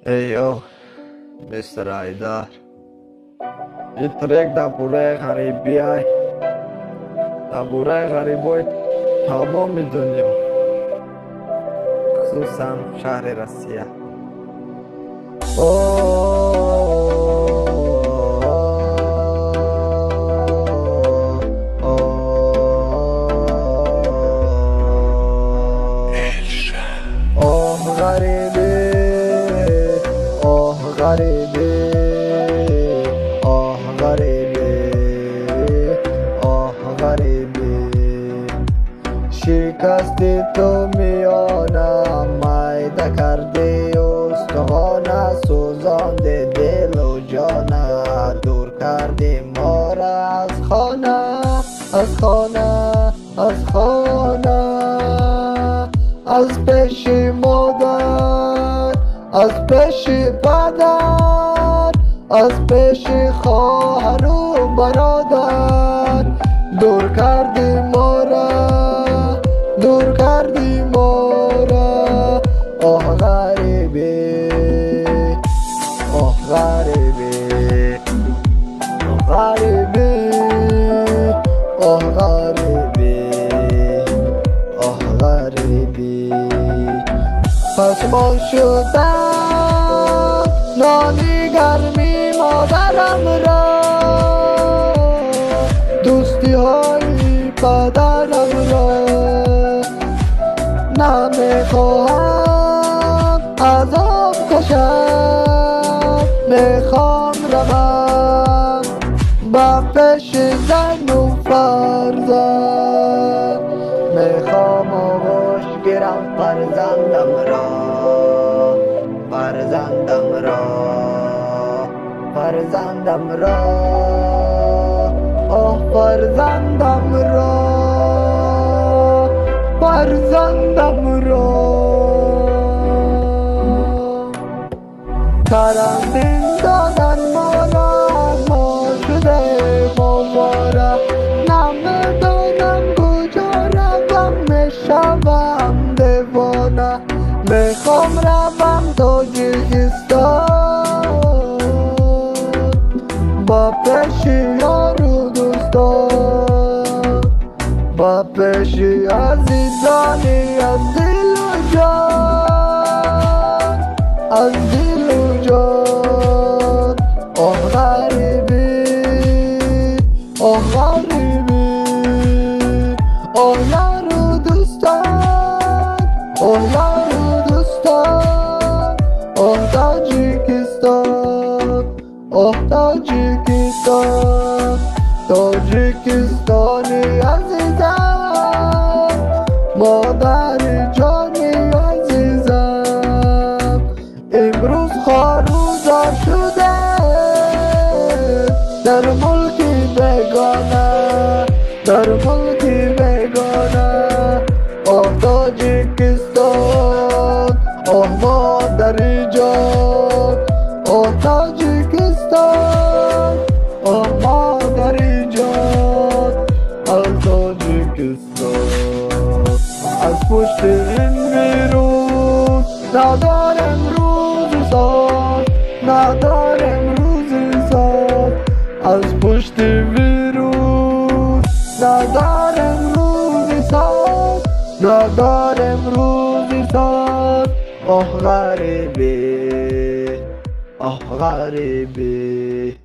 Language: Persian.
Ey yo, Mr. Aydar. این ترک در بوره غریبی های در بوره غریبای تمام دنیا، خصوصا شهر روسیه. غریبی، غریبی، غریبی، غریبی. شکستی تو میانم میده کردی استخوانه، سوزانده دل و جانه، دور کردی ما را از خانه، از خانه، از خانه، از پیش مادر، از پیش پدر، از پیش خواهر و برادر. دور کردی ما را، دور کردی ما را. آه غریبی، آه غریبی، آه غریبی، آه غریبی، آه غریبی. پشمان شدم نانی گرمی مادرم را، دوستی های پدرم را. نمیخواهم عذاب کشم، میخوام روم با پیش زن و فرزند. میخوام آغوش گیرم فرزندم را، فرزندم را، فرزندم را. آه فرزندم را، فرزندم را. کرندین دادن ما را، ما شده مبارا. نمیدانم کجا روم، میشوم دیوانه. میخوام روم تاجیکستان با پیش یار و دوستان، با پیش عزیزانی از دل و جان، از دل و جان. آه غریبی، آه غریبی، آه یار و دوستان، آه یار و دوستان. آه تاجیکستان، آه تاجیکستان، تاجیکستانی عزیزم، مادر جانی عزیزم. امروز خواروزار شده در ملک بیگانه، در ملک بیگانه. آه تاجیکستان، آه مادر جان، آه تاجیکستان، آه مادر جان، از تاجیکستان. از پشت این ویروس ندارم روز سال، ندارم روز سال. از پشت ویروس ندارم روز سال، ندارم روز سال. آه غریبی، آه غریبی.